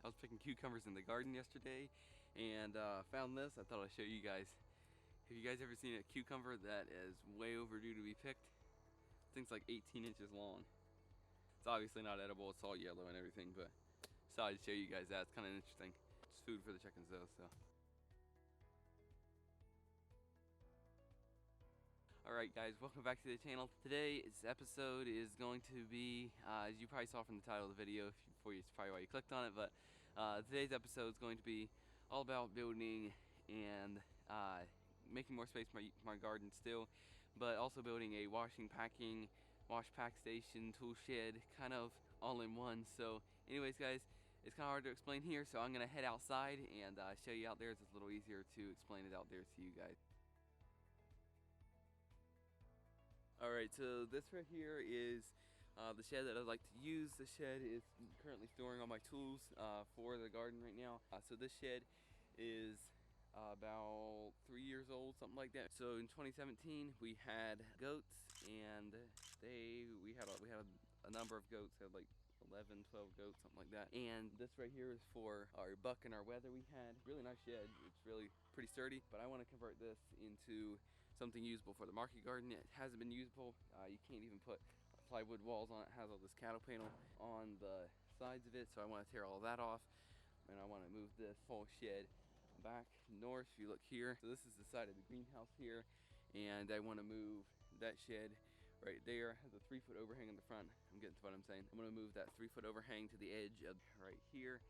was picking cucumbers in the garden yesterday and found this. I thought I'd show you guys. Have you guys ever seen a cucumber that is way overdue to be picked? This thing's like 18 inches long. It's obviously not edible, it's all yellow and everything, but I thought I'd show you guys that. It's kind of interesting. It's food for the chickens though, so. Alright guys, welcome back to the channel. Today's episode is going to be, as you probably saw from the title of the video, it's probably why you clicked on it, but today's episode is going to be all about building and making more space for my garden still, but also building a wash pack station, tool shed, kind of all in one. So anyways guys, it's kind of hard to explain here, so I'm going to head outside and show you out there. It's a little easier to explain it out there to you guys. Alright, so this right here is the shed that I'd like to use. The shed is currently storing all my tools for the garden right now. So this shed is about 3 years old, something like that. So in 2017 we had goats, and we had a number of goats. We had like 11, 12 goats, something like that. And this right here is for our buck and our wether we had. Really nice shed. It's really pretty sturdy, but I want to convert this into something usable for the market garden. It hasn't been usable. You can't even put plywood walls on it. It has all this cattle panel on the sides of it, so I want to tear all of that off, and I want to move this whole shed back north. If you look here, so this is the side of the greenhouse here, and I want to move that shed right there. It has a 3-foot overhang in the front. I'm getting to what I'm saying. I'm going to move that 3-foot overhang to the edge of right here,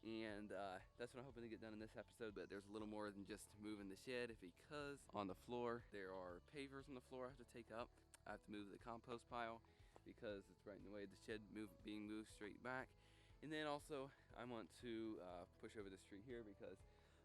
and that's what I'm hoping to get done in this episode. But there's a little more than just moving the shed, because on the floor there are pavers on the floor I have to take up. I have to move the compost pile because it's right in the way of the shed being moved straight back. And then also I want to push over the street here, because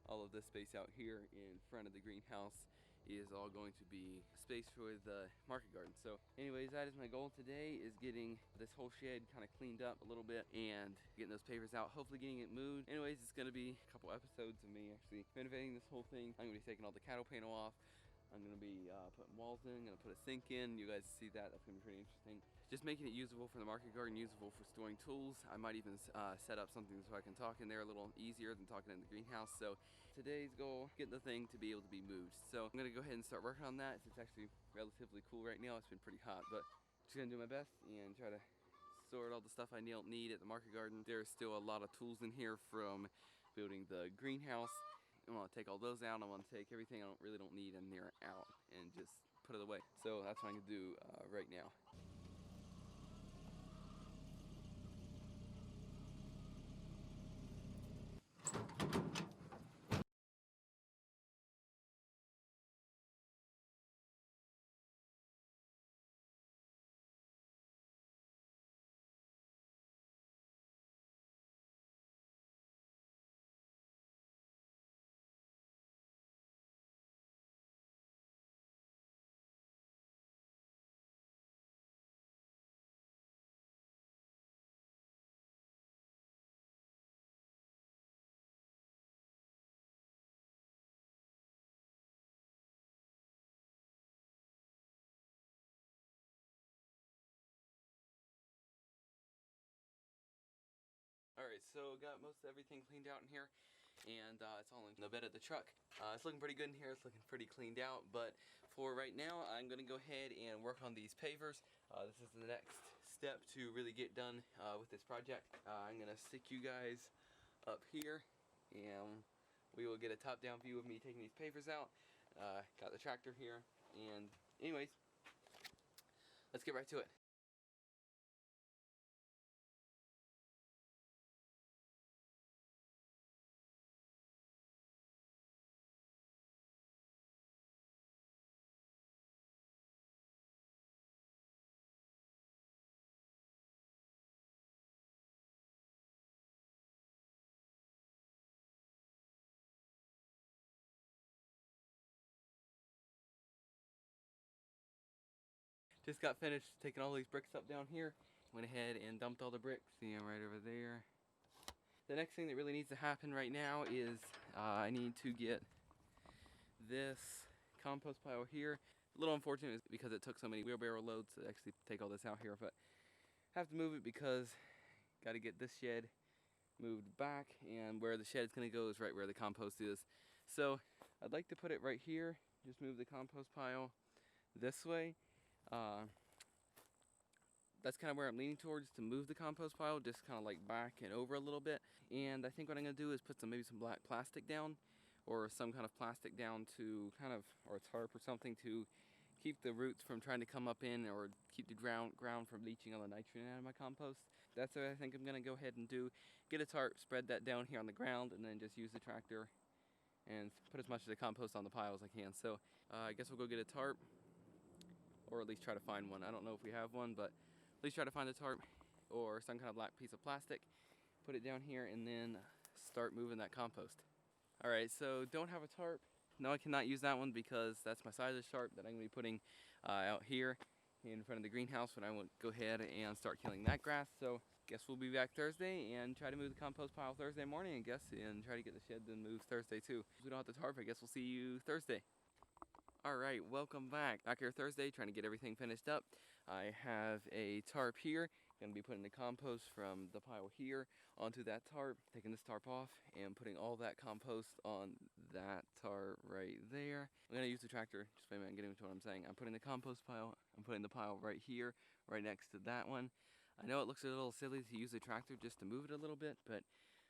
all of this space out here in front of the greenhouse is all going to be space for the market garden. So anyways, that is my goal today, is getting this whole shed kind of cleaned up a little bit and getting those pavers out, hopefully getting it moved. Anyways, it's going to be a couple episodes of me actually renovating this whole thing. I'm going to be taking all the cattle panel off. I'm going to be putting walls in, I'm going to put a sink in. You guys see that, that's going to be pretty interesting. Just making it usable for the market garden, usable for storing tools. I might even set up something so I can talk in there a little easier than talking in the greenhouse. So today's goal, getting the thing to be able to be moved. So I'm going to go ahead and start working on that. It's actually relatively cool right now. It's been pretty hot, but I'm just going to do my best and try to sort all the stuff I don't need at the market garden. There's still a lot of tools in here from building the greenhouse. I want to take all those out. I want to take everything I really don't need in there out and just put it away. So that's what I'm going to do right now. Alright, so got most everything cleaned out in here, and it's all in the bed of the truck. It's looking pretty good in here, it's looking pretty cleaned out, but for right now I'm going to go ahead and work on these pavers. This is the next step to really get done with this project. I'm going to stick you guys up here, and we will get a top-down view of me taking these pavers out. Got the tractor here, and anyways, let's get right to it. Just got finished taking all these bricks up down here. Went ahead and dumped all the bricks. See them right over there. The next thing that really needs to happen right now is I need to get this compost pile here. A little unfortunate because it took so many wheelbarrow loads to actually take all this out here, but I have to move it because got to get this shed moved back, and where the shed is going to go is right where the compost is. So I'd like to put it right here, just move the compost pile this way. That's kind of where I'm leaning towards, to move the compost pile, just kind of like back and over a little bit. And I think what I'm going to do is put maybe some black plastic down, or some kind of plastic down to kind of, or a tarp or something, to keep the roots from trying to come up in, or keep the ground from leaching all the nitrogen out of my compost. That's what I think I'm going to go ahead and do. Get a tarp, spread that down here on the ground, and then just use the tractor and put as much of the compost on the pile as I can. So I guess we'll go get a tarp, or at least try to find one. I don't know if we have one, but at least try to find a tarp or some kind of black piece of plastic, put it down here, and then start moving that compost. All right, so don't have a tarp. No, I cannot use that one because that's my size of tarp that I'm gonna be putting out here in front of the greenhouse when I will go ahead and start killing that grass. So guess we'll be back Thursday and try to move the compost pile Thursday morning, I guess, and try to get the shed then moved Thursday too. If we don't have the tarp, I guess we'll see you Thursday. Alright, welcome back. Back here Thursday, trying to get everything finished up. I have a tarp here. Gonna be putting the compost from the pile here onto that tarp, taking this tarp off and putting all that compost on that tarp right there. I'm gonna use the tractor, just wait a minute, getting to what I'm saying. I'm putting the compost pile, I'm putting the pile right here, right next to that one. I know it looks a little silly to use the tractor just to move it a little bit, but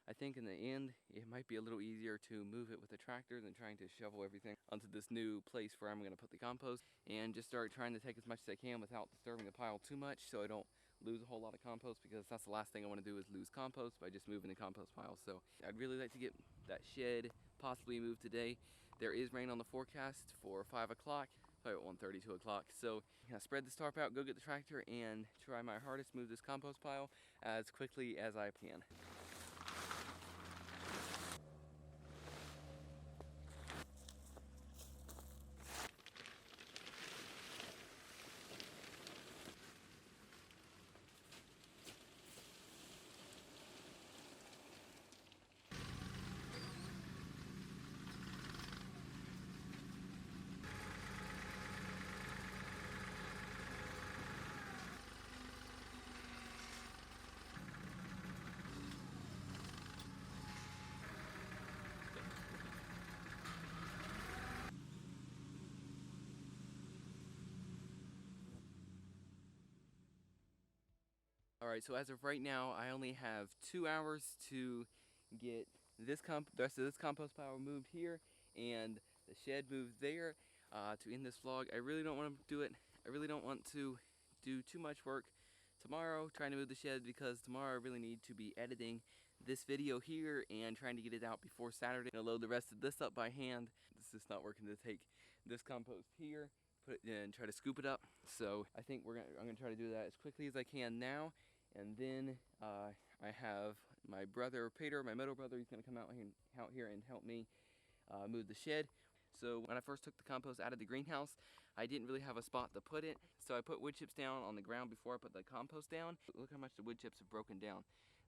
I think in the end, it might be a little easier to move it with a tractor than trying to shovel everything onto this new place where I'm going to put the compost, and just start trying to take as much as I can without disturbing the pile too much, so I don't lose a whole lot of compost, because that's the last thing I want to do is lose compost by just moving the compost pile. So I'd really like to get that shed possibly moved today. There is rain on the forecast for 5 o'clock. Probably at 1:30, 2 o'clock. So spread this tarp out, go get the tractor, and try my hardest to move this compost pile as quickly as I can. Alright, so as of right now, I only have 2 hours to get the rest of this compost pile moved here and the shed moved there to end this vlog. I really don't want to do it. I really don't want to do too much work tomorrow trying to move the shed, because tomorrow I really need to be editing this video here and trying to get it out before Saturday. I'm going to load the rest of this up by hand. This is not working to take this compost here, put it in, and try to scoop it up. So I think I'm gonna try to do that as quickly as I can now. And then I have my brother Peter, my middle brother. He's gonna come out here and help me move the shed. So when I first took the compost out of the greenhouse, I didn't really have a spot to put it. So I put wood chips down on the ground before I put the compost down. Look how much the wood chips have broken down.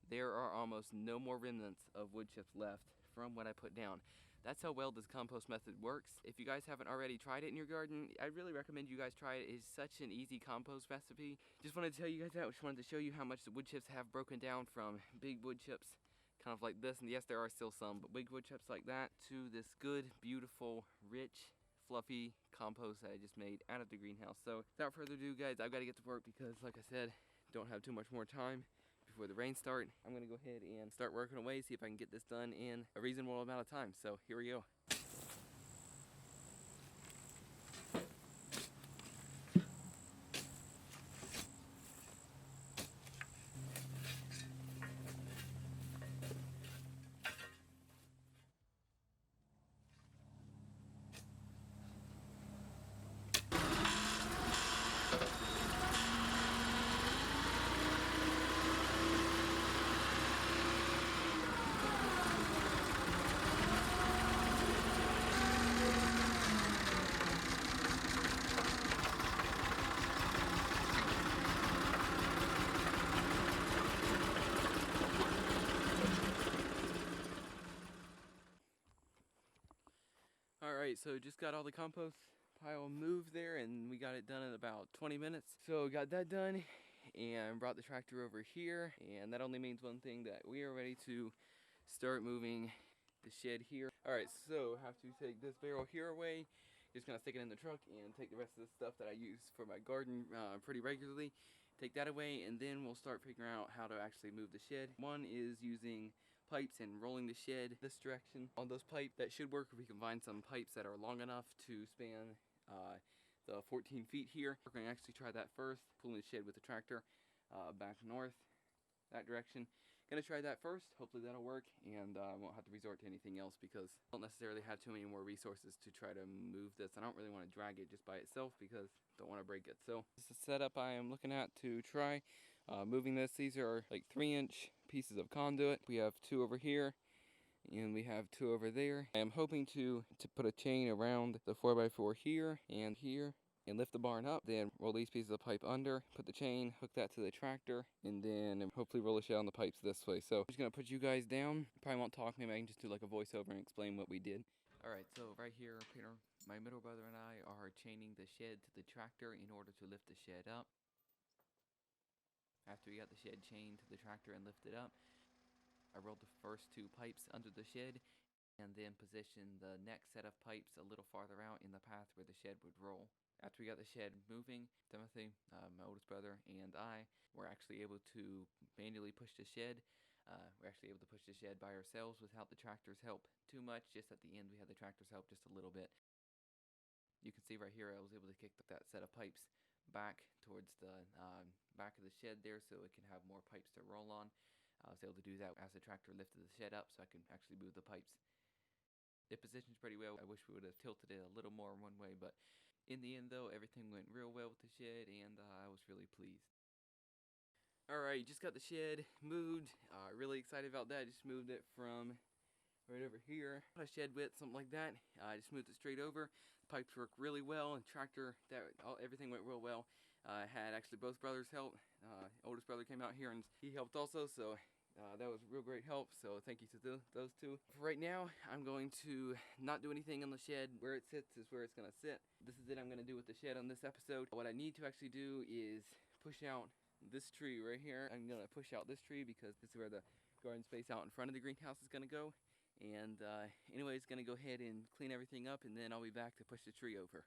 There are almost no more remnants of wood chips left from what I put down. That's how well this compost method works. If you guys haven't already tried it in your garden, I really recommend you guys try it. It's such an easy compost recipe. Just wanted to tell you guys that. Just wanted to show you how much the wood chips have broken down from big wood chips kind of like this, and yes, there are still some, but big wood chips like that, to this good, beautiful, rich, fluffy compost that I just made out of the greenhouse. So without further ado, guys, I've got to get to work because, like I said, don't have too much more time before the rain start. I'm gonna go ahead and start working away, see if I can get this done in a reasonable amount of time. So here we go. Alright, so just got all the compost pile moved there, and we got it done in about 20 minutes. So got that done, and brought the tractor over here, and that only means one thing, that we are ready to start moving the shed here. Alright, so have to take this barrel here away, just gonna stick it in the truck and take the rest of the stuff that I use for my garden pretty regularly, take that away, and then we'll start figuring out how to actually move the shed. One is using pipes and rolling the shed this direction on those pipes. That should work if we can find some pipes that are long enough to span the 14 feet here. We're going to actually try that first, pulling the shed with the tractor back north, that direction. Gonna try that first, hopefully that'll work, and I won't have to resort to anything else because I don't necessarily have too many more resources to try to move this. I don't really want to drag it just by itself because I don't want to break it. So this is the setup I am looking at to try moving this. These are like 3-inch pieces of conduit. We have 2 over here and we have 2 over there. I am hoping to put a chain around the 4x4 here and here and lift the barn up, then roll these pieces of pipe under, put the chain, hook that to the tractor, and then hopefully roll the shed on the pipes this way. So I'm just gonna put you guys down. Probably won't talk, maybe I can just do like a voiceover and explain what we did. Alright, so right here, Peter, my middle brother and I are chaining the shed to the tractor in order to lift the shed up. After we got the shed chained to the tractor and lifted up, I rolled the first 2 pipes under the shed and then positioned the next set of pipes a little farther out in the path where the shed would roll. After we got the shed moving, Timothy, my oldest brother, and I were actually able to manually push the shed. We're actually able to push the shed by ourselves without the tractor's help too much. Just at the end, we had the tractor's help just a little bit. You can see right here, I was able to kick that set of pipes back towards the back of the shed there so it can have more pipes to roll on. I was able to do that as the tractor lifted the shed up so I could actually move the pipes. It positions pretty well. I wish we would have tilted it a little more one way, but in the end though, everything went real well with the shed, and I was really pleased. Alright, just got the shed moved. Really excited about that. Just moved it from right over here. A shed width, something like that. I just moved it straight over. The pipes work really well, and tractor, everything went real well. Had actually both brothers help. Oldest brother came out here and he helped also, so that was a real great help, so thank you to those 2. For right now, I'm going to not do anything on the shed. Where it sits is where it's going to sit. This is it I'm going to do with the shed on this episode. What I need to actually do is push out this tree right here. I'm going to push out this tree because this is where the garden space out in front of the greenhouse is going to go. And anyways, going to go ahead and clean everything up, and then I'll be back to push the tree over.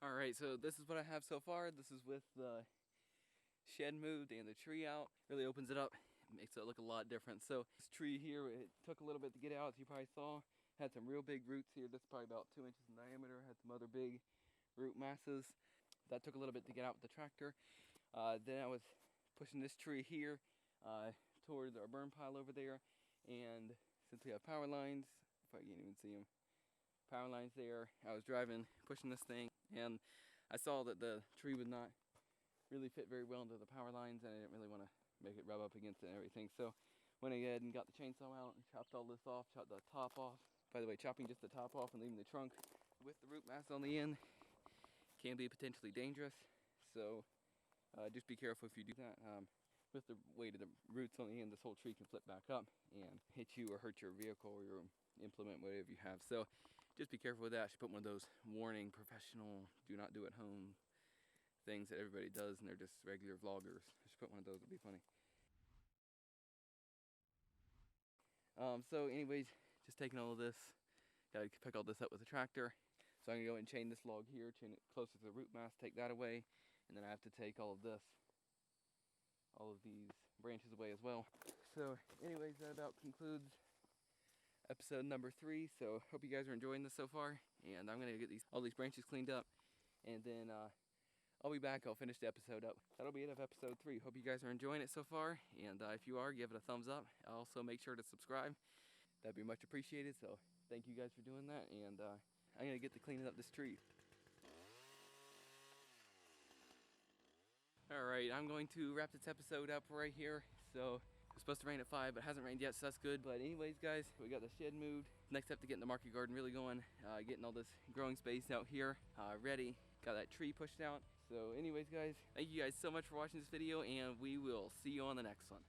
Alright, so this is what I have so far. This is with the shed moved and the tree out. Really opens it up, makes it look a lot different. So this tree here, it took a little bit to get out, as you probably saw. Had some real big roots here. This is probably about 2 inches in diameter. Had some other big root masses. That took a little bit to get out with the tractor. Then I was pushing this tree here towards our burn pile over there. And since we have power lines, if I can't even see them, power lines there, I was driving, pushing this thing, and I saw that the tree would not really fit very well into the power lines, and I didn't really want to make it rub up against it and everything. So went ahead and got the chainsaw out and chopped all this off, chopped the top off. By the way, chopping just the top off and leaving the trunk with the root mass on the end can be potentially dangerous. So just be careful if you do that. With the weight of the roots on the end, this whole tree can flip back up and hit you or hurt your vehicle or your implement, whatever you have. So just be careful with that. I should put one of those warning professional, do not do at home things that everybody does, and they're just regular vloggers. I should put one of those, it'd be funny. So anyways, just taking all of this. Gotta pick all this up with a tractor. So I'm gonna go and chain this log here, chain it closer to the root mass, take that away, and then I have to take all of this, all of these branches away as well. So anyways, that about concludes episode number 3. So hope you guys are enjoying this so far, and I'm gonna get all these branches cleaned up, and then I'll be back. I'll finish the episode up. That'll be it of episode 3. Hope you guys are enjoying it so far, and if you are, give it a thumbs up. Also make sure to subscribe. That'd be much appreciated. So thank you guys for doing that, and I'm gonna get to cleaning up this tree. Alright, I'm going to wrap this episode up right here. So it's supposed to rain at 5, but it hasn't rained yet, so that's good. But anyways, guys, we got the shed moved. Next step to getting the market garden really going, getting all this growing space out here ready. Got that tree pushed out. So anyways, guys, thank you guys so much for watching this video, and we will see you on the next one.